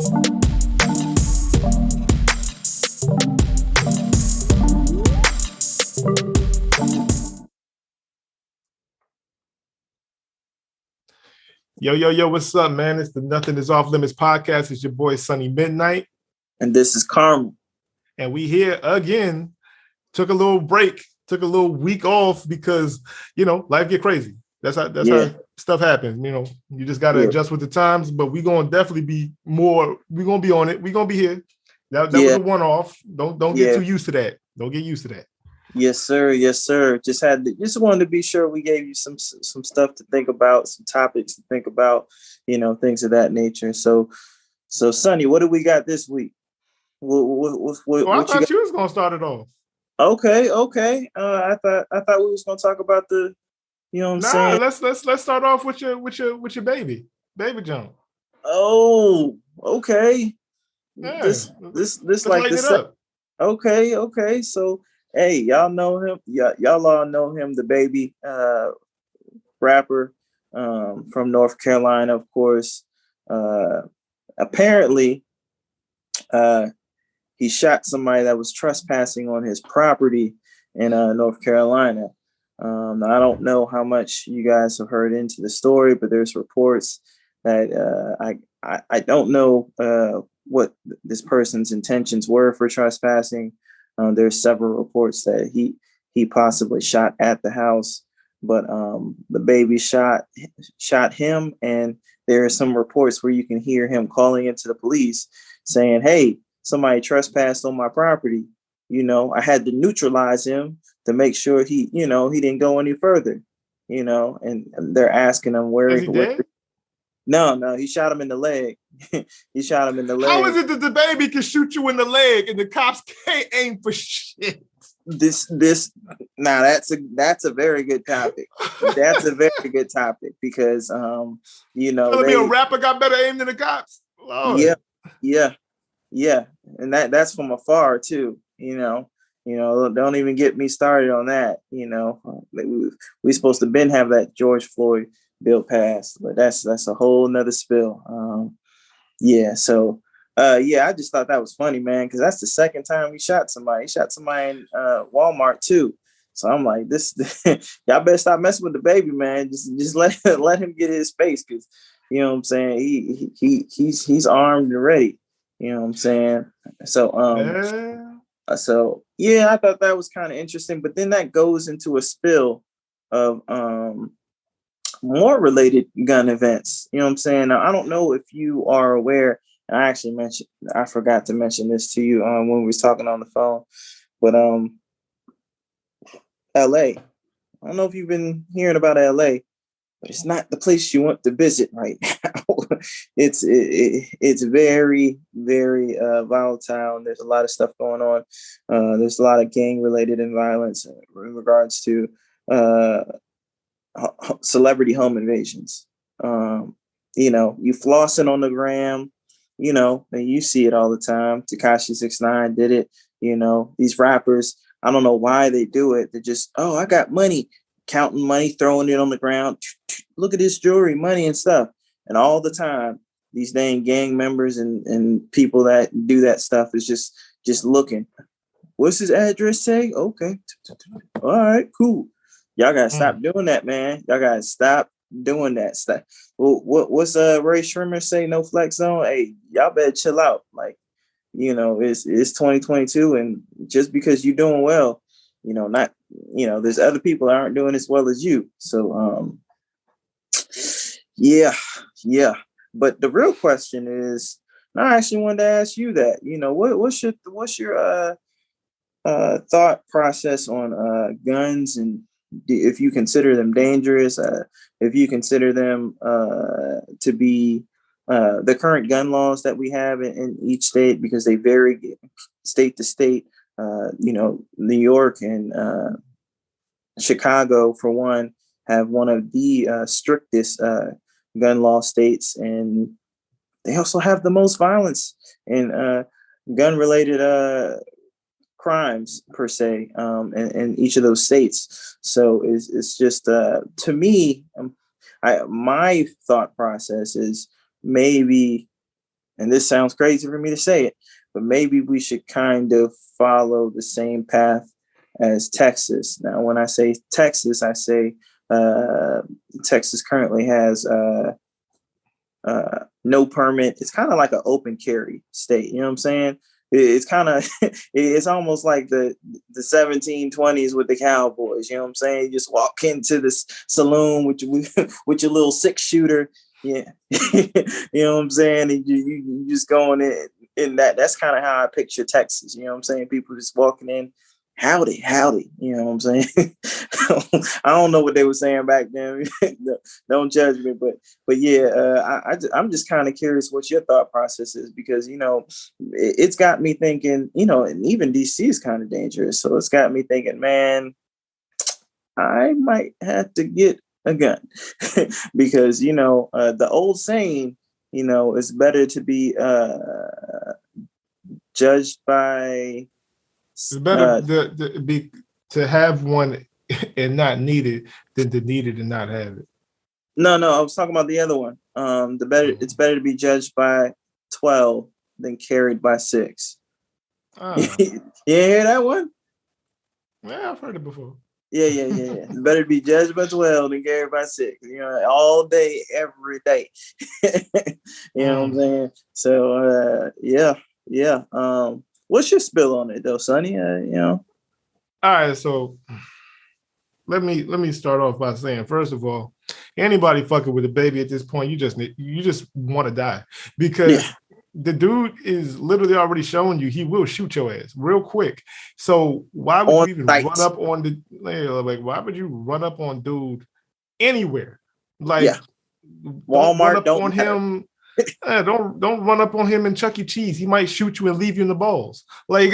Yo, what's up, man? It's the Nothing is Off Limits podcast. It's your boy, Sunny Midnight. And this is Carmel. And we here again. Took a little break, took a little week off because, life get crazy. That's how stuff happens. You just got to adjust with the times, but we're going to definitely be more, we're going to be on it. We're going to be here. That was a one-off. Don't get too used to that. Don't get used to that. Yes, sir. Yes, sir. Just wanted to be sure we gave you some stuff to think about, some topics to think about, things of that nature. So Sonny, what do we got this week? I thought you was gonna start it off. Okay. I thought we was gonna talk about the, I'm saying. Let's start off with your baby jump. Oh, okay. Yeah. This like this up. Okay. So. Hey, y'all know him. Y'all all know him, the baby rapper from North Carolina, of course. Apparently, he shot somebody that was trespassing on his property in North Carolina. I don't know how much you guys have heard into the story, but there's reports that I don't know what this person's intentions were for trespassing. There's several reports that he possibly shot at the house, but the baby shot him, and there are some reports where you can hear him calling into the police saying, "Hey, somebody trespassed on my property. I had to neutralize him to make sure he didn't go any further. And they're asking him where he did. No, he shot him in the leg. He shot him in the leg. How is it that the baby can shoot you in the leg and the cops can't aim for shit? That's a very good topic. That's a very good topic because telling me a rapper got better aim than the cops. Lord. Yeah, and that's from afar too. Don't even get me started on that. We supposed to have that George Floyd bill passed, but that's a whole nother spill. I just thought that was funny, man, because that's the second time he shot somebody. He shot somebody in Walmart too. So I'm like, this y'all better stop messing with the baby, man. Just let him get his space, because what I'm saying, he's armed and ready. What I'm saying? So I thought that was kind of interesting, but then that goes into a spill of more related gun events. What I'm saying? Now, I don't know if you are aware, and I forgot to mention this to you when we was talking on the phone, but LA. I don't know if you've been hearing about LA, but it's not the place you want to visit right now. It's very, very volatile. And there's a lot of stuff going on. There's a lot of gang related violence in regards to celebrity home invasions. You flossing on the gram, and you see it all the time. Tekashi 6ix9ine did it. These rappers, I don't know why they do it. They're just, I got money, counting money, throwing it on the ground. Look at this jewelry, money and stuff. And all the time, these dang gang members and people that do that stuff is just looking. What's his address say? Okay. All right, cool. Y'all gotta stop doing that, man. Y'all gotta stop doing that stuff. Well, what's Ray Shrimmer say? No flex zone. Hey, y'all better chill out. Like, it's 2022, and just because you're doing well, there's other people that aren't doing as well as you. So, yeah. But the real question is, I actually wanted to ask you that. What's your thought process on guns, and if you consider them dangerous, if you consider them to be the current gun laws that we have in each state, because they vary state to state. New York and Chicago, for one, have one of the strictest gun law states, and they also have the most violence in gun-related crimes per se in each of those states. So it's just to me, my thought process is maybe and this sounds crazy for me to say it, but maybe we should kind of follow the same path as Texas. Now, when I say Texas, I say Texas currently has no permit. It's kind of like an open carry state. You know what I'm saying? It's kind of, it's almost like the 1720s with the Cowboys. You know what I'm saying? You just walk into this saloon with your little 6-shooter. Yeah. You know what I'm saying? And you just going in that. That's kind of how I picture Texas. You know what I'm saying? People just walking in. Howdy. You know what I'm saying? I don't know what they were saying back then. Don't judge me, but yeah, I'm just kind of curious what your thought process is, because, you know, it's got me thinking, you know, and even DC is kind of dangerous. So it's got me thinking, man, I might have to get a gun because, you know, the old saying, you know, it's better to be judged by. It's better to have one and not need it than to need it and not have it. No, I was talking about the other one. It's better to be judged by 12 than carried by 6. You hear that one? Yeah, I've heard it before. Yeah. It's better to be judged by 12 than carried by 6. You know, all day, every day. You know what I'm saying? So yeah. What's your spill on it though, Sonny? You know. All right, so let me start off by saying, first of all, anybody fucking with a baby at this point, you just want to die, because the dude is literally already showing you he will shoot your ass real quick. So why would you even run up on why would you run up on dude anywhere? Like, Walmart, don't run up on him. Don't run up on him in Chuck E. Cheese. He might shoot you and leave you in the balls. Like,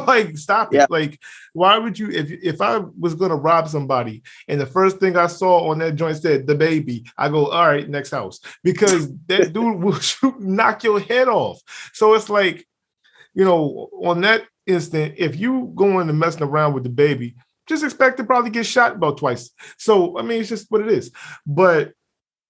like, stop it. Like, why would you? If I was gonna rob somebody and the first thing I saw on that joint said the baby, I go, all right, next house, because that dude will knock your head off. So it's like, you know, on that instant, if you going and messing around with the baby, just expect to probably get shot about twice. So I mean, it's just what it is. But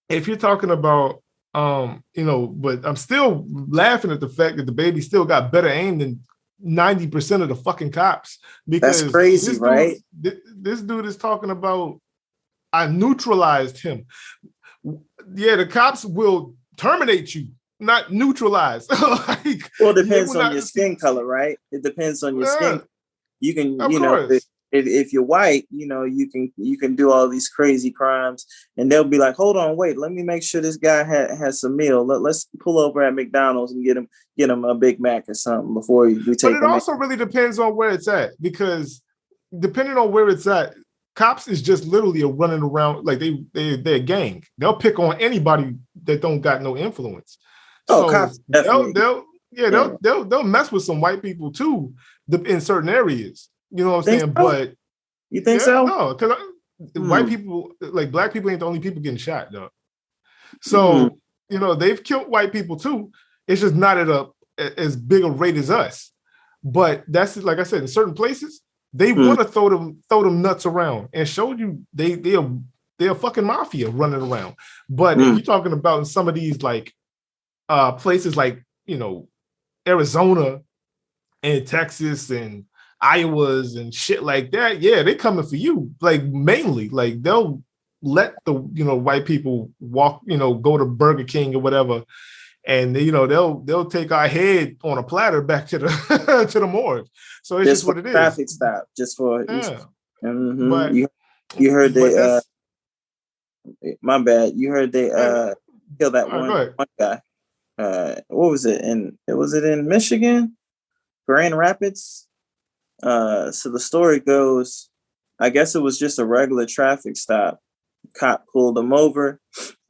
if you're talking about you know, but I'm still laughing at the fact that the baby still got better aim than 90% of the fucking cops. Because that's crazy, right? This dude is talking about, I neutralized him. Yeah, the cops will terminate you, not neutralize. Like, well, it depends on your skin color, right? It depends on your skin. You can, of you course. know, if you're white, you know, you can do all these crazy crimes, and they'll be like, hold on, wait, let me make sure this guy has some meal. Let's pull over at McDonald's and get him a Big Mac or something before we take him. But it also really depends on where it's at, because depending on where it's at, cops is just literally a running around, like they're a gang. They'll pick on anybody that don't got no influence. So cops they'll mess with some white people too in certain areas. You know what I'm saying? So? But you think so? No, because white people, like black people, ain't the only people getting shot, though. So you know, they've killed white people too. It's just not at as big a rate as us. But that's, like I said, in certain places they want to throw them nuts around and show you they're a fucking mafia running around. But if you're talking about some of these like places like, you know, Arizona and Texas and Iowas and shit like that, yeah, they coming for you. Like, mainly, like, they'll let the, you know, white people walk, you know, go to Burger King or whatever, and you know, they'll take our head on a platter back to the to the morgue. So it's just what it is. Traffic stop, just for But you heard they my bad. You heard they killed that one guy. What was it? Was it in Michigan? Grand Rapids? So the story goes, I guess it was just a regular traffic stop. Cop pulled him over.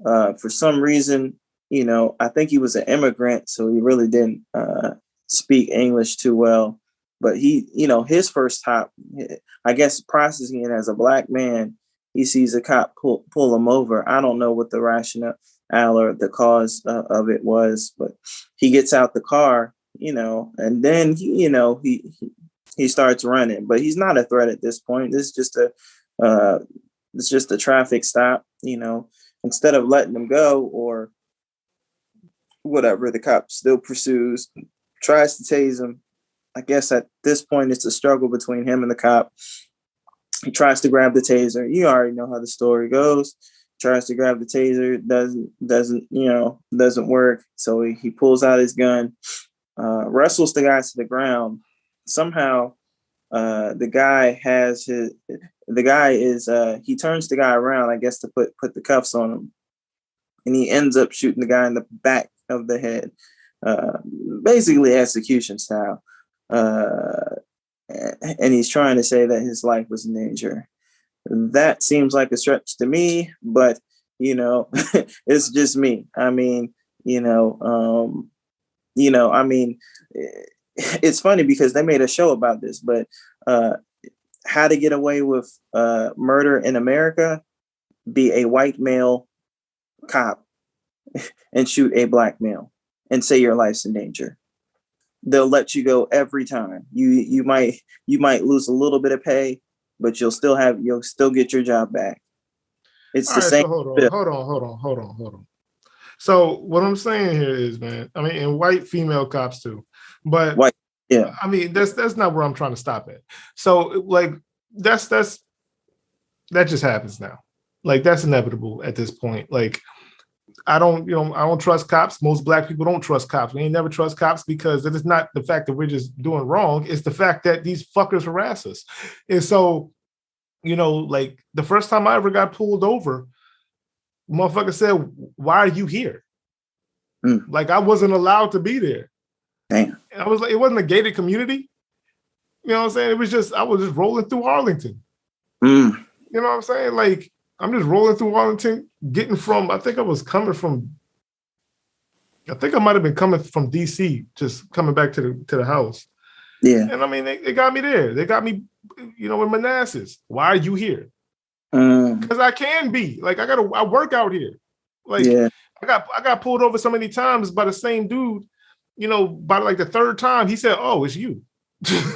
For some reason, you know, I think he was an immigrant, so he really didn't speak English too well. But he, you know, his first stop, I guess processing it as a black man, he sees a cop pull him over. I don't know what the rationale or the cause of it was, but he gets out the car, you know, and then he starts running, but he's not a threat at this point. This is just a traffic stop, you know. Instead of letting him go or whatever. The cop still pursues, tries to tase him. I guess at this point, it's a struggle between him and the cop. He tries to grab the taser. You already know how the story goes. Tries to grab the taser, doesn't work. So he pulls out his gun, wrestles the guy to the ground. Somehow, he turns the guy around, I guess, to put the cuffs on him, and he ends up shooting the guy in the back of the head, basically execution style. And he's trying to say that his life was in danger. That seems like a stretch to me, but it's just me. I mean, it's funny because they made a show about this, but how to get away with murder in America: be a white male cop and shoot a black male and say your life's in danger. They'll let you go every time. You might lose a little bit of pay, but you'll still get your job back. It's the same. So hold on. So what I'm saying here is, man, I mean, and white female cops too, but white, yeah. I mean, that's not where I'm trying to stop at. So like that just happens now. Like that's inevitable at this point. Like I don't trust cops. Most black people don't trust cops. We ain't never trust cops because it is not the fact that we're just doing wrong. It's the fact that these fuckers harass us. And so, like the first time I ever got pulled over, motherfucker said, "Why are you here?" Like I wasn't allowed to be there. Damn. And I was like, it wasn't a gated community. You know what I'm saying? It was I was just rolling through Arlington. You know what I'm saying? Like, I'm just rolling through Arlington, I think I might have been coming from DC, just coming back to the house. Yeah. And I mean, they got me there. They got me, in Manassas. Why are you here? Because I can be. Like, I work out here. Like, yeah. I got pulled over so many times by the same dude, by like the third time, he said, "Oh, it's you."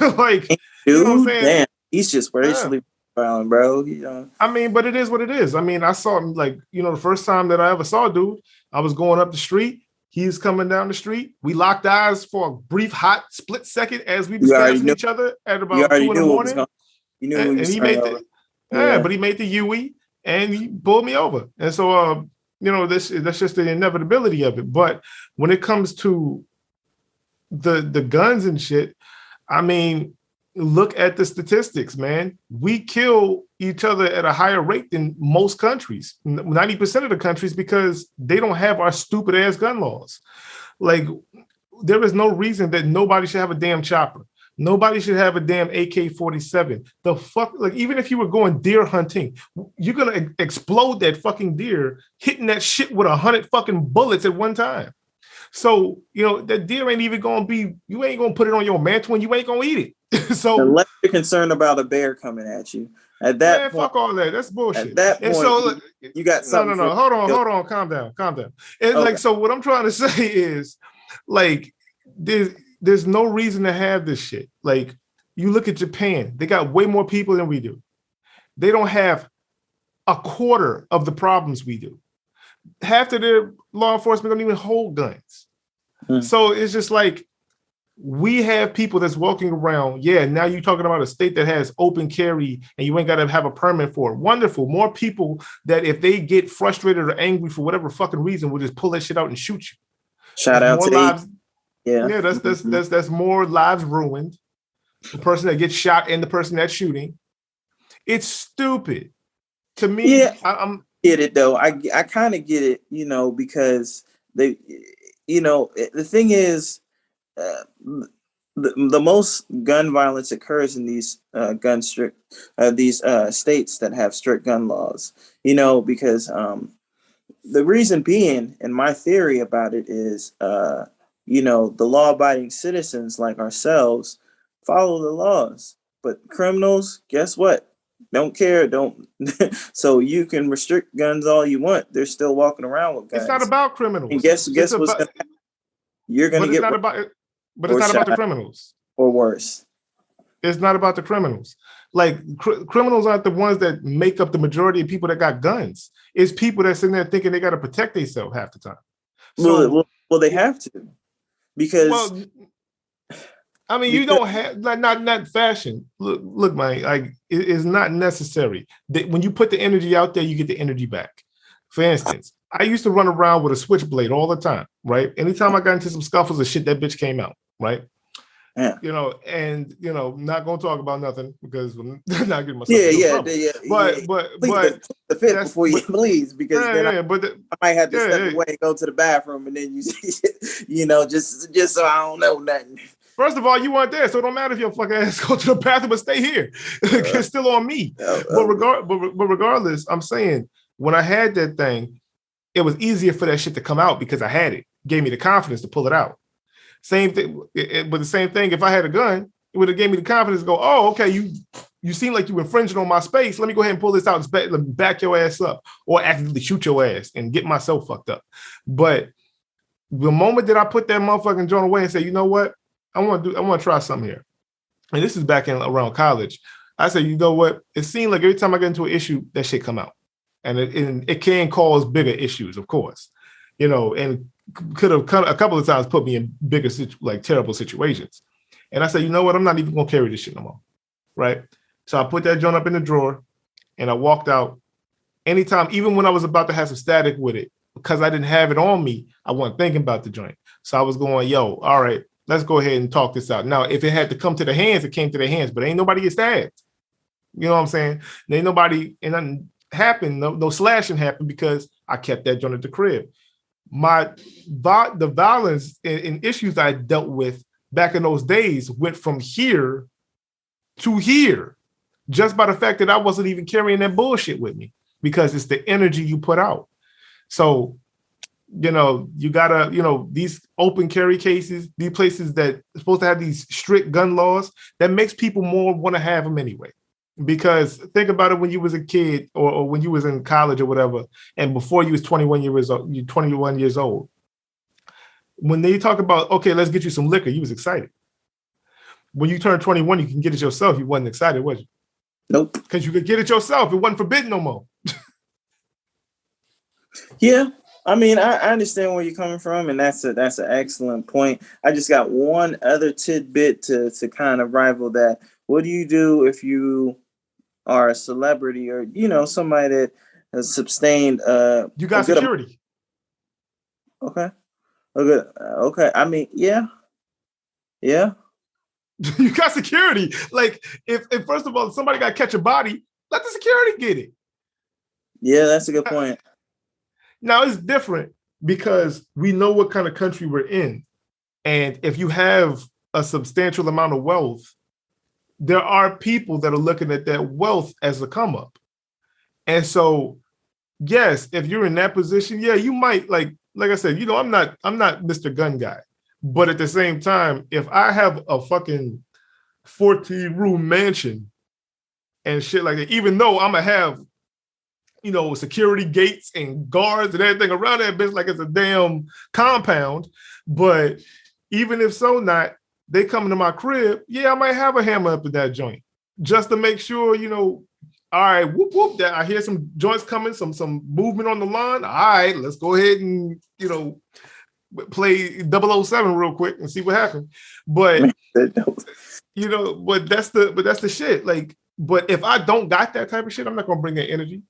Like, dude, you know what I'm saying? Damn, he's just racially profiling, bro. I mean, but it is what it is. I mean, I saw him like, the first time that I ever saw a dude, I was going up the street. He's coming down the street. We locked eyes for a brief, hot split second as we was passing each other at about 2 in the morning. You knew and he made but he made the UE and he pulled me over. And so, that's just the inevitability of it. But when it comes to the guns and shit, I mean, look at the statistics, man. We kill each other at a higher rate than most countries, 90% of the countries, because they don't have our stupid ass gun laws. Like, there is no reason that nobody should have a damn chopper. Nobody should have a damn AK-47. The fuck, like, even if you were going deer hunting, you're gonna explode that fucking deer, hitting that shit with 100 fucking bullets at one time. So, that deer ain't even gonna be, you ain't gonna put it on your mantle and you ain't gonna eat it. So unless you're concerned about a bear coming at you. At that point, fuck all that. That's bullshit. At that point, so you got something. No. Hold on. Calm down. And okay. Like, so what I'm trying to say is, like, there's no reason to have this shit. Like, you look at Japan, they got way more people than we do. They don't have a quarter of the problems we do. Half of their law enforcement don't even hold guns. So it's just like, we have people that's walking around. Yeah, now you're talking about a state that has open carry and you ain't got to have a permit for it. Wonderful. More people that if they get frustrated or angry for whatever fucking reason will just pull that shit out and shoot you. Shout out to lives. Yeah, that's more lives ruined. The person that gets shot and the person that's shooting. It's stupid. To me, yeah, I'm get it though. I kind of get it, because they, the thing is, the most gun violence occurs in these states that have strict gun laws. Because the reason being, and my theory about it is, the law-abiding citizens like ourselves follow the laws, but criminals, guess what? Don't care. Don't. So you can restrict guns all you want. They're still walking around with guns. It's not about criminals. And guess what's going to happen? You're going to get. But it's not about the criminals. Or worse. It's not about the criminals. Like, criminals aren't the ones that make up the majority of people that got guns. It's people that's in there thinking they got to protect themselves half the time. So, well, they have to, because well, I mean, you don't have not fashion. Look, man, like it's not necessary. When you put the energy out there, you get the energy back. For instance, I used to run around with a switchblade all the time, right? Anytime I got into some scuffles or shit, that bitch came out, right? Yeah. Not gonna talk about nothing because I'm not getting myself into trouble. But the fit before you please, because I might have to step away and go to the bathroom, and then just so I don't know nothing. First of all, you weren't there, so it don't matter if your fucking ass go to the bathroom, but stay here. It's still on me. But regardless, I'm saying when I had that thing, it was easier for that shit to come out because I had it. Gave me the confidence to pull it out. Same thing, but the same thing. If I had a gun, it would have gave me the confidence to go, oh, okay, you seem like you infringing on my space. Let me go ahead and pull this out and back your ass up, or actively shoot your ass and get myself fucked up. But the moment that I put that motherfucking joint away and say, you know what, I want to try something here. And this is back in around college. I said, you know what? It seemed like every time I get into an issue, that shit come out, and it can cause bigger issues, of course, and could have a couple of times put me in bigger, terrible situations. And I said, you know what? I'm not even gonna carry this shit no more, right? So I put that joint up in the drawer, and I walked out. Anytime, even when I was about to have some static with it, because I didn't have it on me, I wasn't thinking about the joint. So I was going, yo, all right, let's go ahead and talk this out. Now, if it had to come to the hands, it came to the hands, but ain't nobody get stabbed. You know what I'm saying? Ain't nobody, and nothing happened, no slashing happened because I kept that joint at the crib. The violence and issues I dealt with back in those days went from here to here just by the fact that I wasn't even carrying that bullshit with me, because it's the energy you put out. So, you gotta, these open carry cases, these places that are supposed to have these strict gun laws, that makes people more want to have them anyway. Because think about it, when you was a kid or when you was in college or whatever, and before you was 21 years old, when they talk about, okay, let's get you some liquor, you was excited. When you turn 21, you can get it yourself. You wasn't excited, was you? Nope. Because you could get it yourself. It wasn't forbidden no more. Yeah. I mean, I understand where you're coming from, and that's an excellent point. I just got one other tidbit to kind of rival that. What do you do if you are a celebrity or somebody that has sustained you got security? Okay. I mean, yeah. You got security. Like if first of all somebody got to catch a body, let the security get it. Yeah, that's a good point. Now it's different because we know what kind of country we're in, and if you have a substantial amount of wealth, there are people that are looking at that wealth as a come up. And so, yes, if you're in that position, yeah, you might like I said, I'm not Mr. Gun Guy. But at the same time, if I have a fucking 14-room mansion and shit like that, even though I'm gonna have, security gates and guards and everything around that bitch like it's a damn compound, but even if so not, they come into my crib, yeah, I might have a hammer up in that joint just to make sure, all right, whoop, whoop, that I hear some joints coming, some movement on the line. All right, let's go ahead and, play 007 real quick and see what happens. But, but that's the shit. Like, but if I don't got that type of shit, I'm not going to bring that energy.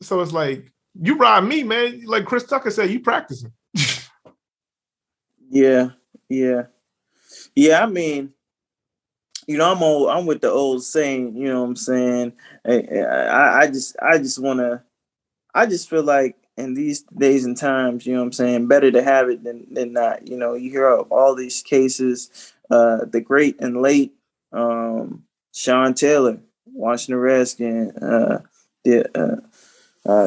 So it's like, you ride me, man. Like Chris Tucker said, you practicing. Yeah. I mean, I'm with the old saying, you know what I'm saying? I just feel like in these days and times, you know what I'm saying, better to have it than not. You hear of all these cases, the great and late Sean Taylor, Washington Redskins,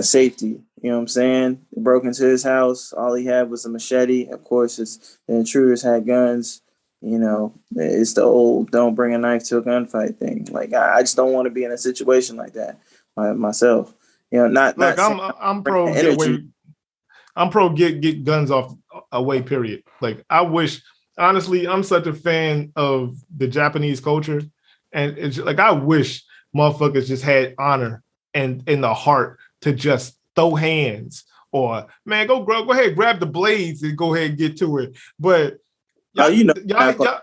safety. You know what I'm saying? They broke into his house. All he had was a machete. Of course, the intruders had guns. It's the old "don't bring a knife to a gunfight" thing. Like I just don't want to be in a situation like that myself. I'm pro energy. I'm pro get guns off away. Period. Like I wish, honestly, I'm such a fan of the Japanese culture, and it's like I wish motherfuckers just had honor and in the heart to just throw hands or man, go ahead, grab the blades and go ahead and get to it. But y'all, y'all,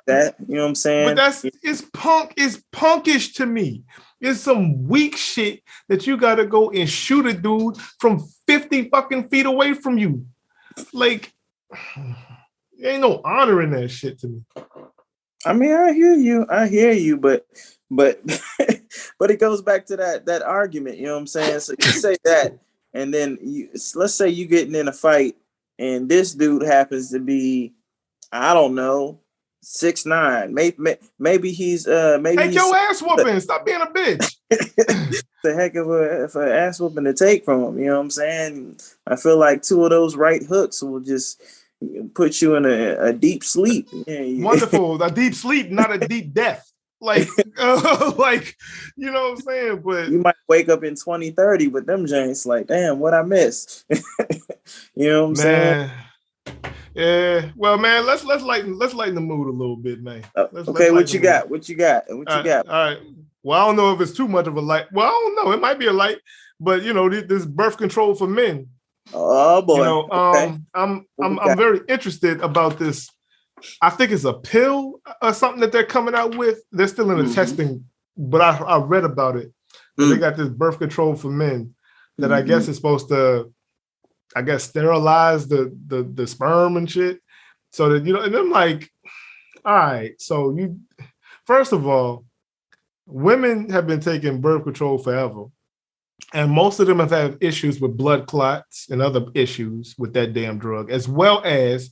that, you know what I'm saying? But it's punkish to me. It's some weak shit that you gotta go and shoot a dude from 50 fucking feet away from you. Like, there ain't no honor in that shit to me. I mean, I hear you, but but it goes back to that argument, you know what I'm saying? So you say that, and then let's say you getting in a fight, and this dude happens to be, I don't know, 6'9". Maybe he's take your ass whooping. Stop being a bitch. The heck of an ass whooping to take from him. You know what I'm saying? I feel like 2 of those right hooks will just put you in a deep sleep. Wonderful, a deep sleep, not a deep death. Like, like, you know what I'm saying? But you might wake up in 2030 with them joints. Like, damn, what I missed. You know what I'm saying? Yeah, well, man, let's lighten the mood a little bit, man. Okay, what you got? What you got? All right. Well, I don't know if it's too much of a light. Well, I don't know. It might be a light, but you know, this birth control for men. Oh boy. You know, okay. I'm very interested about this. I think it's a pill or something that they're coming out with. They're still in the testing, but I read about it. They got this birth control for men that I guess is supposed to, sterilize the sperm and shit. So that, you know, and I'm like, all right, so first of all, women have been taking birth control forever. And most of them have had issues with blood clots and other issues with that damn drug, as well as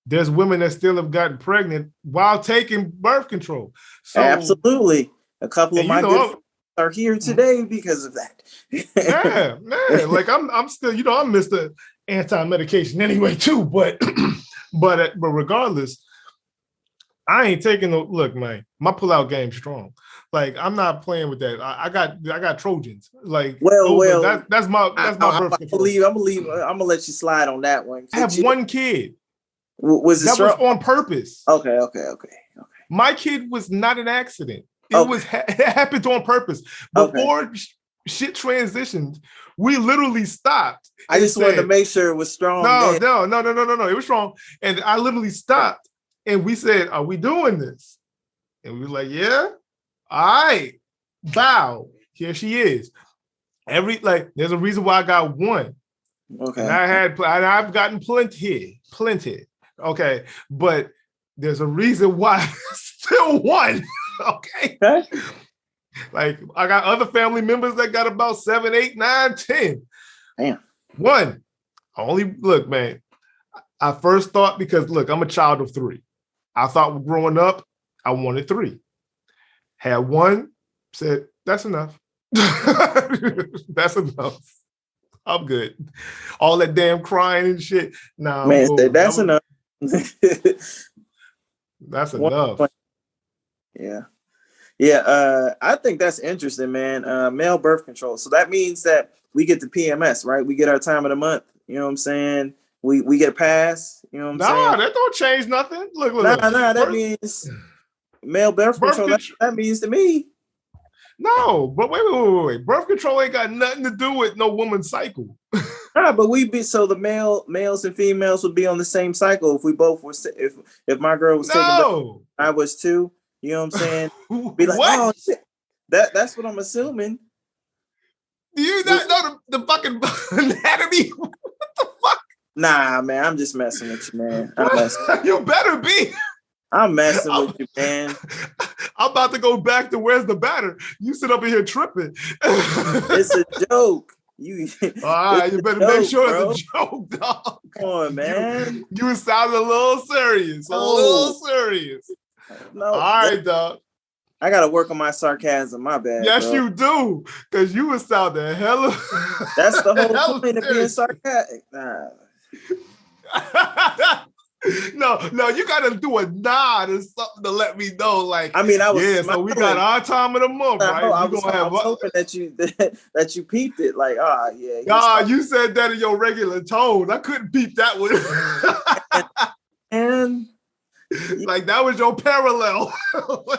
there's women that still have gotten pregnant while taking birth control. So, absolutely. A couple of my good friends are here today because of that. Yeah, man. Like I'm still, you know, I'm Mr. Anti-medication anyway too, but regardless, I ain't taking no look, man. My pullout game's strong. Like I'm not playing with that. I got Trojans. Like that's my birth control. I'm gonna let you slide on that one. I have one kid. Was on purpose. Okay. My kid was not an accident. It happened on purpose. Before shit transitioned, we literally stopped. I just wanted to make sure it was strong. No. It was strong. And I literally stopped and we said, "Are we doing this?" And we were like, "Yeah." All right. Bow. Here she is. There's a reason why I got one. Okay. And I've gotten plenty. Okay. But there's a reason why still one. Okay. Like I got other family members that got about 7, 8, 9, 10. Damn. One. Look, man. I first thought, because look, I'm a child of 3. I thought growing up, I wanted 3. Had one, said, that's enough. That's enough. I'm good. All that damn crying and shit. Nah, man, that's enough. That's enough. Yeah. I think that's interesting, man. Male birth control. So that means that we get the PMS, right? We get our time of the month. You know what I'm saying? We get a pass. You know what I'm saying? Nah, that don't change nothing. Look. Nah. That means male birth control. That means to me. No, but wait. Birth control ain't got nothing to do with no woman's cycle. Nah, but the males and females would be on the same cycle if we both were. If my girl was taking birth, I was too. You know what I'm saying? Be like, what? Oh shit. That's what I'm assuming. Do you not know the fucking anatomy? What the fuck? Nah, man, I'm just messing with you, man. You better be. I'm messing with you, man. I'm about to go back to where's the batter. You sit up in here tripping. It's a joke. All right, you better make sure it's a joke, dog. Come on, man. You sounded a little serious. A little serious. No. All right, dog. I gotta work on my sarcasm. My bad. Yes, bro. you do, because you would sound the hell. That's the whole point of being sarcastic. Nah. No, you gotta do a nod or something to let me know. Like, I mean, I was smiling. So we got our time of the month, right? I was hoping that you peeped it. Like, yeah. Nah, you said that in your regular tone. I couldn't peep that one. And Like that was your parallel.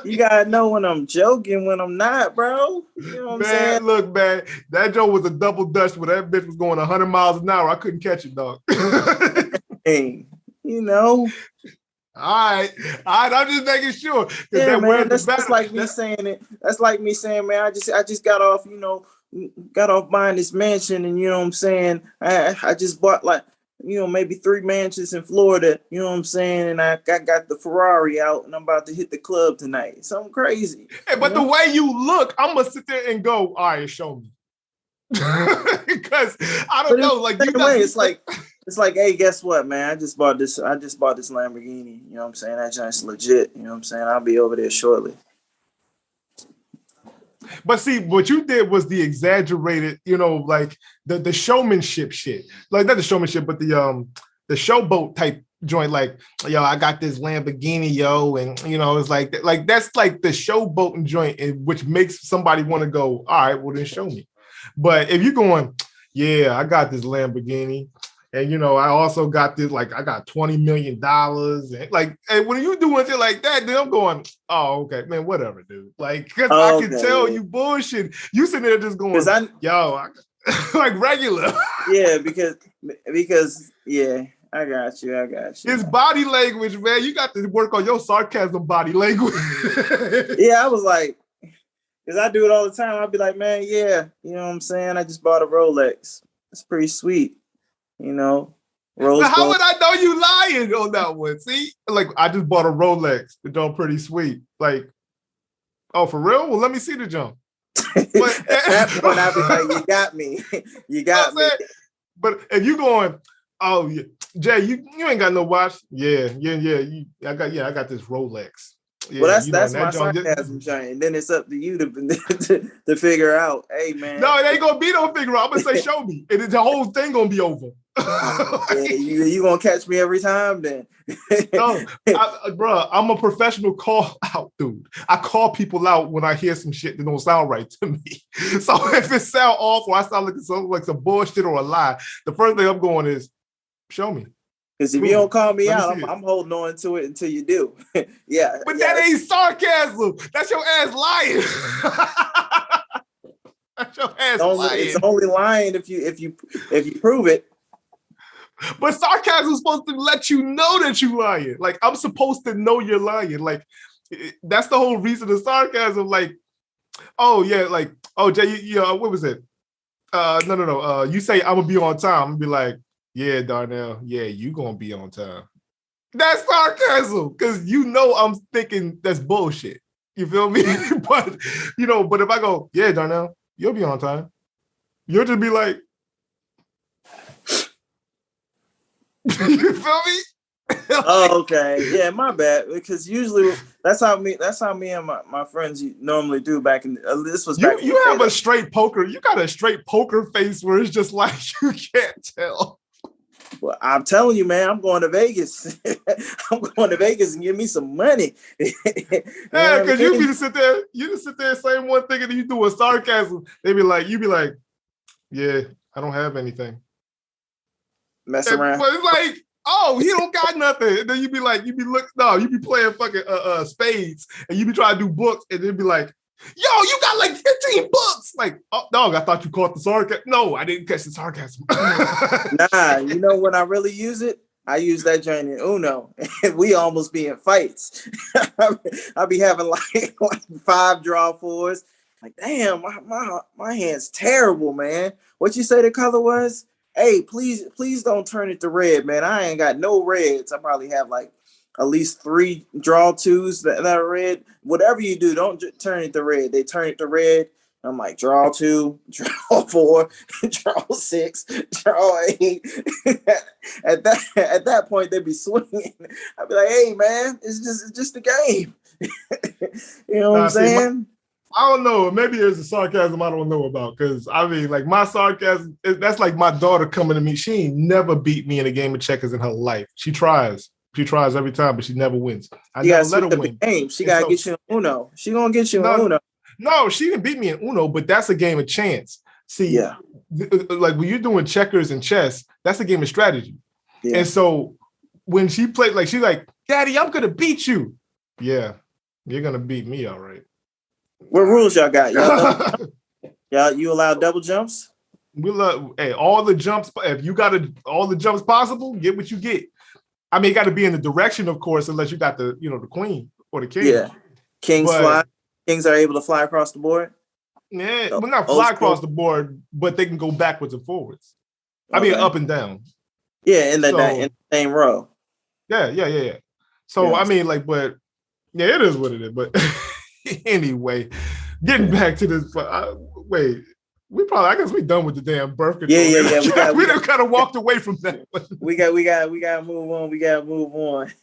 You gotta know when I'm joking, when I'm not, bro. You know what I'm saying? Look, man, that joke was a double dutch where that bitch was going 100 miles an hour. I couldn't catch it, dog. Hey, you know. All right. I'm just making sure. Yeah, man. That's like me saying it. That's like me saying, man, I just got off, got off buying this mansion, and you know what I'm saying. I just bought like, maybe 3 mansions in Florida. You know what I'm saying, and I got the Ferrari out, and I'm about to hit the club tonight. Something crazy. Hey, but the way you look, I'm gonna sit there and go, all right, show me. Because I don't know, like you way, it's like, hey, guess what, man? I just bought this Lamborghini. You know what I'm saying? That joint's legit. You know what I'm saying? I'll be over there shortly. But see, what you did was the exaggerated, like the showmanship shit. Like not the showmanship, but the showboat type joint. Like, yo, I got this Lamborghini, yo, and it's like that's like the showboating joint, which makes somebody want to go, all right, well then show me. But if you're going, yeah, I got this Lamborghini, and I also got this, like I got $20 million, and like, and when you doing shit like that, then I'm going, oh, okay, man, whatever, dude. Like, because I can tell you bullshit. You sitting there just going, like regular. Yeah, because yeah, I got you. It's body language, man. You got to work on your sarcasm body language. Yeah, I was like, because I do it all the time. I'll be like, man, yeah, you know what I'm saying? I just bought a Rolex. It's pretty sweet, Now, how would I know you lying on that one? See, like I just bought a Rolex. It's all pretty sweet. Like, oh, for real? Well, let me see the jump. At that point, I'll be like, you got me. You got me. But if you going, oh, yeah, Jay, you ain't got no watch. Yeah. I got this Rolex. Yeah, well, that's my sarcasm joint. And then it's up to you to figure out, hey, man. No, it ain't going to be no figure out. I'm going to say, show me. And the whole thing going to be over. You going to catch me every time then? No, bro, I'm a professional call out dude. I call people out when I hear some shit that don't sound right to me. So if it sound off or I sound like some bullshit or a lie, the first thing I'm going is, show me. Because if you don't call me out, I'm holding on to it until you do. Yeah. But that ain't sarcasm. That's your ass lying. That's your ass lying. It's only lying if you prove it. But sarcasm is supposed to let you know that you're lying. Like, I'm supposed to know you're lying. Like, that's the whole reason of sarcasm. Like, oh, yeah, like, oh, Jay, what was it? No. You say, I'm going to be on time. I'm going to be like, yeah, Darnell, yeah, you gonna be on time. That's sarcasm, because I'm thinking that's bullshit. You feel me? But if I go, yeah, Darnell, you'll be on time, you'll just be like, you feel me? Oh, okay. Yeah, my bad. Because usually that's how me and my friends normally do back in this was back. You have a straight poker. You got a straight poker face where it's just like you can't tell. Well, I'm telling you, man, I'm going to Vegas. I'm going to Vegas and give me some money. Yeah, because you just sit there saying one thing and then you do a sarcasm. You be like, yeah, I don't have anything. Mess around. But it's like, oh, he don't got nothing. And then you be playing fucking spades and you be trying to do books and then be like, yo, you got like 15 books. Like, oh, dog, I thought you caught the sarcasm. No, I didn't catch the sarcasm. Nah, when I really use it, I use that joint in Uno. We almost be in fights. I'll be having like 5 draw 4s. Like, damn, my hand's terrible, man. What you say the color was? Hey, please don't turn it to red, man. I ain't got no reds. I probably have like at least 3 draw 2s that are red. Whatever you do, don't turn it to red. They turn it to red. I'm like, draw 2, draw 4, draw 6, draw 8. At that point, they'd be swinging. I'd be like, hey, man, it's just a game. You know what I'm saying? I don't know. Maybe there's a sarcasm I don't know about. Because, I mean, like, my sarcasm, that's like my daughter coming to me. She ain't never beat me in a game of checkers in her life. She tries. She tries every time, but she never wins. I never let her win. Game. She got to get you in Uno. She going to get you in Uno. No, she didn't beat me in Uno, but that's a game of chance. See, like when you're doing checkers and chess, that's a game of strategy. Yeah. And so when she played, like, she's like, Daddy, I'm gonna beat you. Yeah, you're gonna beat me, all right. What rules y'all got? Y'all you allow double jumps? We love all the jumps. If you got all the jumps possible, get what you get. I mean, it got to be in the direction, of course, unless you got the queen or the king. Yeah, kings fly. Kings are able to fly across the board. Yeah, well, not fly across the board, but they can go backwards and forwards. I mean, up and down. Yeah, in the same row. Yeah. So I mean, but yeah, it is what it is. But anyway, getting back to this. Wait. I guess we done with the damn birth control. Yeah. We kind of walked away from that. we got to move on. We got to move on.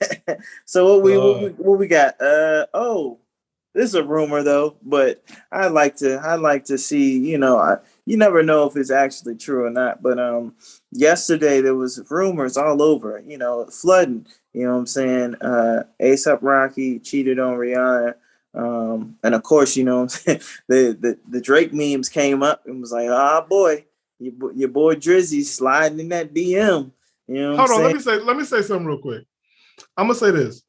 So what we got? This is a rumor though, but I'd like to see. You never know if it's actually true or not. But yesterday there was rumors all over. Flooding. You know what I'm saying? ASAP Rocky cheated on Rhianna. And of course, the Drake memes came up and was like, boy, your boy Drizzy sliding in that DM. Hold on, let me say something real quick. I'm gonna say this: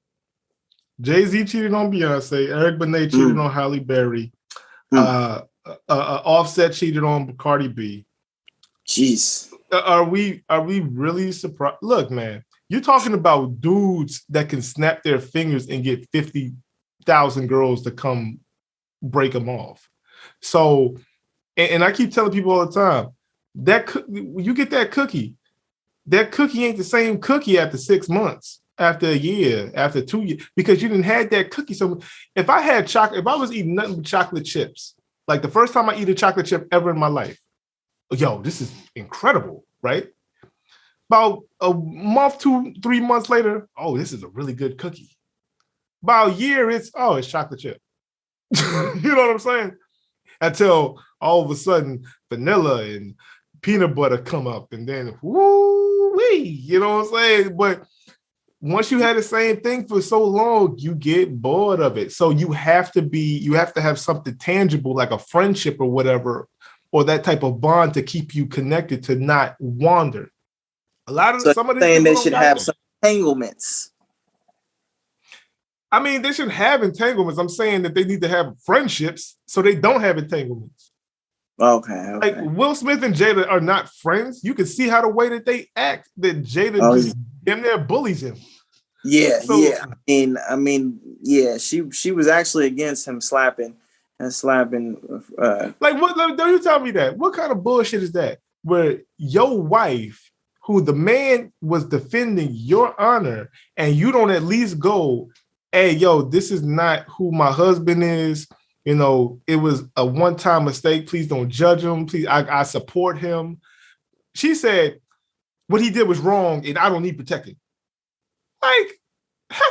Jay-Z cheated on Beyonce, Eric Benet cheated on Halle Berry, Offset cheated on Cardi B. Jeez, are we really surprised? Look, man, you're talking about dudes that can snap their fingers and get 50,000 girls to come break them off. So, and I keep telling people all the time that you get that cookie ain't the same cookie after 6 months, after a year, after 2 years, because you didn't have that cookie. So if I was eating nothing but chocolate chips, like the first time I eat a chocolate chip ever in my life, this is incredible, right? About a month, 2-3 months later, this is a really good cookie. About a year, it's chocolate chip. You know what I'm saying? Until all of a sudden, vanilla and peanut butter come up, and then woo-wee, you know what I'm saying? But once you had the same thing for so long, you get bored of it. So you have to have something tangible, like a friendship or whatever, or that type of bond to keep you connected, to not wander. Some of these saying they should have some entanglements. I mean, they should have entanglements. I'm saying that they need to have friendships so they don't have entanglements. Okay. Like Will Smith and Jada are not friends. You can see how the way that they act, that Jada just damn near bullies him. Yeah. I mean, she was actually against him slapping. Like, what? Don't you tell me that? What kind of bullshit is that? Where your wife, who the man was defending your honor, and you don't at least go, hey, this is not who my husband is. It was a one-time mistake. Please don't judge him. Please, I support him. She said, what he did was wrong, and I don't need protecting. Like,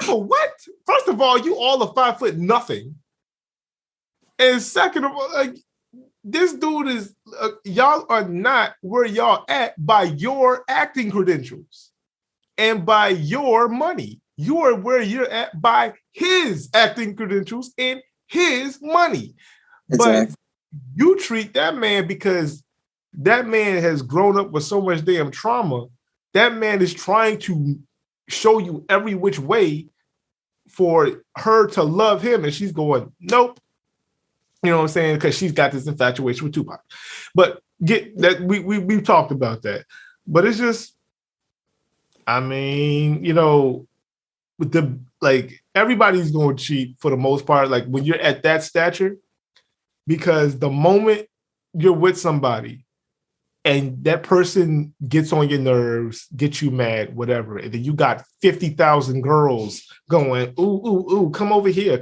for what? First of all, you all are 5 foot nothing. And second of all, like, this dude is, y'all are not where y'all at by your acting credentials and by your money. You are where you're at by his acting credentials and his money. Exactly. But you treat that man, because that man has grown up with so much damn trauma. That man is trying to show you every which way for her to love him. And she's going, nope. You know what I'm saying? Because she's got this infatuation with Tupac. But we've talked about that. But it's just, I mean, with everybody's going to cheat for the most part, like when you're at that stature, because the moment you're with somebody and that person gets on your nerves, gets you mad, whatever, and then you got 50,000 girls going, ooh, come over here.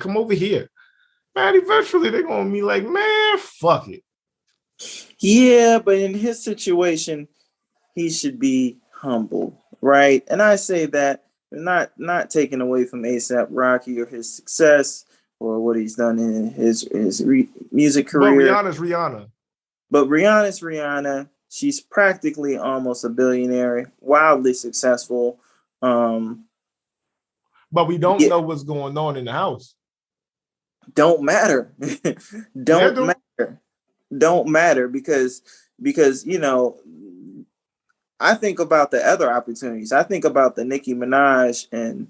Man, eventually they're going to be like, man, fuck it. Yeah, but in his situation, he should be humble, right? And I say that not taking away from ASAP Rocky or his success or what he's done in his music career. But Rihanna. But Rihanna's Rihanna. She's practically almost a billionaire, wildly successful. But we don't know what's going on in the house. Don't matter. Don't matter because I think about the other opportunities. I think about the Nicki Minaj and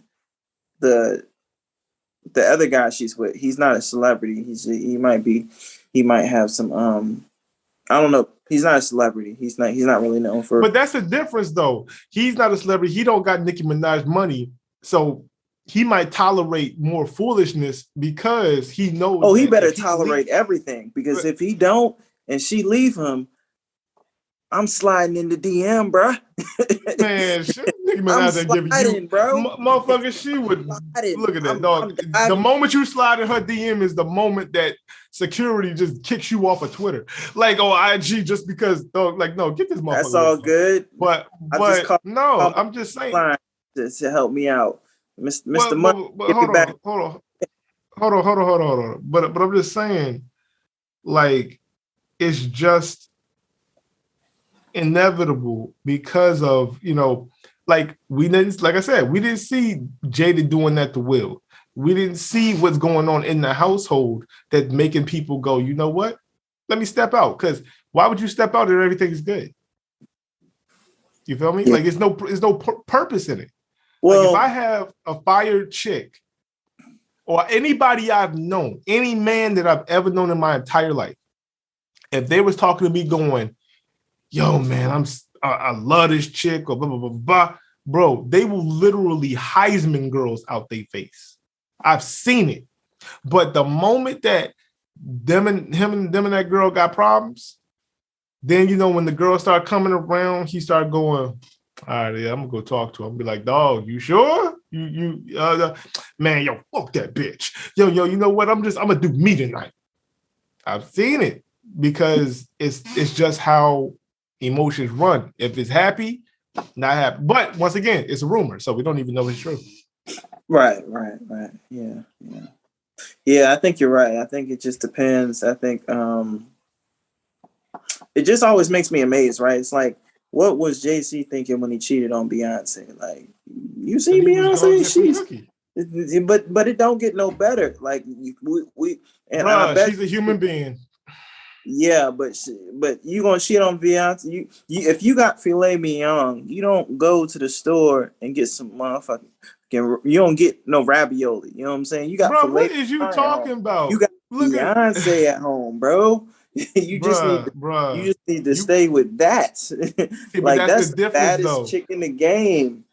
the other guy she's with, he's not a celebrity. He might have some I don't know. He's not a celebrity. He's not really known for. But that's the difference, though. He's not a celebrity. He don't got Nicki Minaj money, so he might tolerate more foolishness because he knows. Oh, he better tolerate everything, because if he don't and she leave him, I'm sliding in the DM, bro. Man, Nicki Minaj ain't giving you, bro. Motherfucker, she would look at that, dog. The moment you slide in her DM is the moment that security just kicks you off of Twitter, like IG, just because, dog. Like, no, get this motherfucker. That's all good. But no, I'm just saying to help me out, Mr. Hold on. But I'm just saying, like, it's just inevitable because of, like, like I said, we didn't see Jada doing that to Will. We didn't see what's going on in the household that's making people go, you know what? Let me step out. Because why would you step out if everything's good? You feel me? Yeah. Like, there's no purpose in it. Well, like, if I have a fired chick or anybody I've known, any man that I've ever known in my entire life, if they was talking to me going, yo, man, I love this chick, or blah, blah, blah, blah, bro, they will literally Heisman girls out their face. I've seen it. But the moment that them and that girl got problems, then, when the girl started coming around, he started going, all right, yeah, I'm gonna go talk to him. Be like, dog, you sure? Man, yo, fuck that bitch. Yo, you know what? I'm gonna do me tonight. I've seen it because it's just how emotions run. If it's happy, not happy. But once again, it's a rumor, so we don't even know if it's true. Right. Yeah, I think you're right. I think it just depends. I think it just always makes me amazed, right? It's like, what was JC thinking when he cheated on Beyonce? Like, you see Beyonce, but it don't get no better. Like, we and bruh, I bet she's a human being. Yeah, but you gonna shit on Beyonce? You if you got filet mignon, you don't go to the store and get some motherfucking. You don't get no ravioli. You know what I'm saying? You got filet. What is you talking about? You got Beyonce at home, bro. You just need to stay with that. See, like, that's the baddest though. Chick in the game.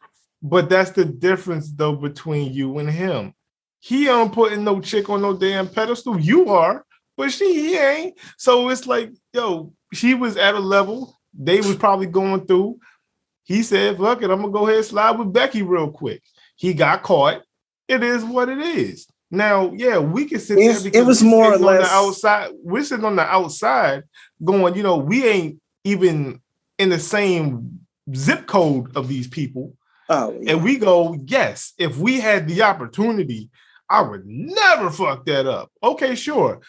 But that's the difference though between you and him. He ain't putting no chick on no damn pedestal. You are. But he ain't. So it's like, yo, she was at a level they was probably going through. He said, fuck it, I'm going to go ahead and slide with Becky real quick. He got caught. It is what it is. Now, yeah, we can sit there because it was more or less on the outside. We're sitting on the outside going, we ain't even in the same zip code of these people. Oh, yeah. And we go, yes, if we had the opportunity, I would never fuck that up. Okay, sure.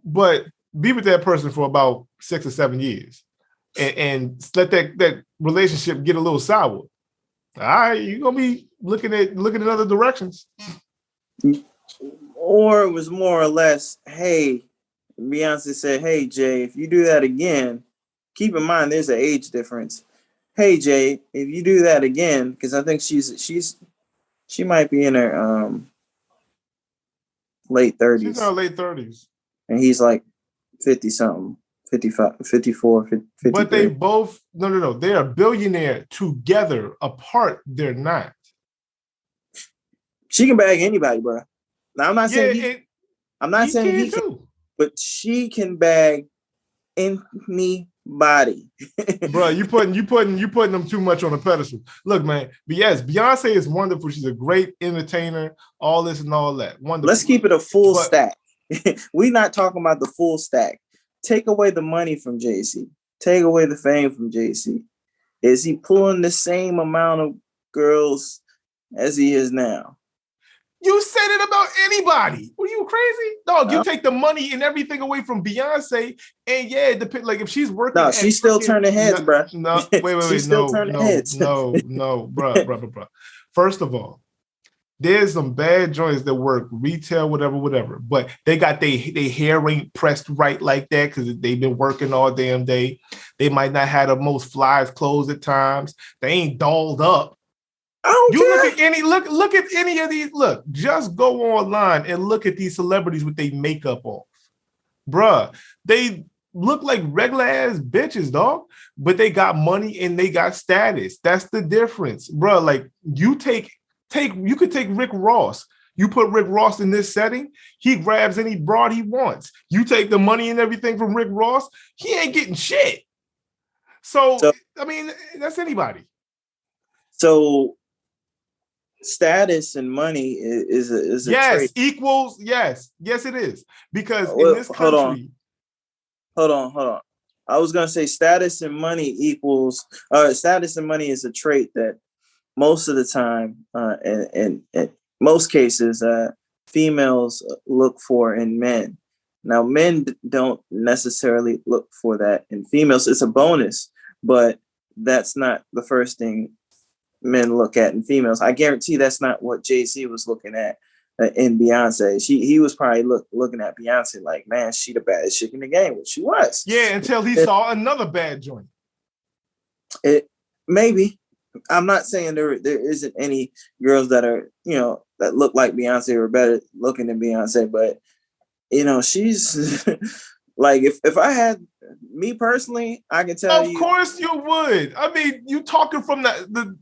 But be with that person for about 6 or 7 years and let that relationship get a little sour. All right, you're gonna be looking at other directions. Or it was more or less, hey, Beyonce said, hey, Jay, if you do that again, keep in mind there's an age difference. Hey, Jay, if you do that again, because I think she might be in her late 30s. She's in her late 30s. And he's like 50 something, 55, 54, 53. But they both, no. They are billionaire together. Apart, they're not. She can bag anybody, bro. Now, I'm not saying he can, but she can bag anybody. Bro, you putting them too much on a pedestal. Look, man, but yes, Beyonce is wonderful. She's a great entertainer, all this and all that. Wonderful. Let's keep it a full stack. We're not talking about the full stack. Take away the money from JC. Take away the fame from JC. Is he pulling the same amount of girls as he is now? You said it about anybody. Were you crazy? Dog, you take the money and everything away from Beyonce, and yeah, it depends. Like, if she's working. No, she's still turning heads, bro. No, wait. She's still turning heads. No, bro. First of all, there's some bad joints that work retail, whatever, but they got their hair ain't pressed right like that because they've been working all damn day. They might not have the most flies clothes at times. They ain't dolled up. I don't You care. look at any of these. Look, just go online and look at these celebrities with their makeup off. Bruh, they look like regular ass bitches, dog, but they got money and they got status. That's the difference, bruh. Like you you could take Rick Ross. You put Rick Ross in this setting, he grabs any broad he wants. You take the money and everything from Rick Ross, he ain't getting shit. So I mean, that's anybody. So status and money is a yes trait. Equals yes it is, because in this country, hold on, I was gonna say status and money equals status and money is a trait that most of the time in most cases females look for in men. Now men don't necessarily look for that in females. It's a bonus, but that's not the first thing men look at in females. I guarantee that's not what Jay-Z was looking at in Beyonce. He was probably looking at Beyonce like, man, she the baddest chick in the game, which she was. Yeah, until he saw another bad joint. It maybe. I'm not saying there isn't any girls that are, that look like Beyonce or better looking than Beyonce, but she's like, if I had me personally, I can tell you. Of course you would. I mean, you talking from the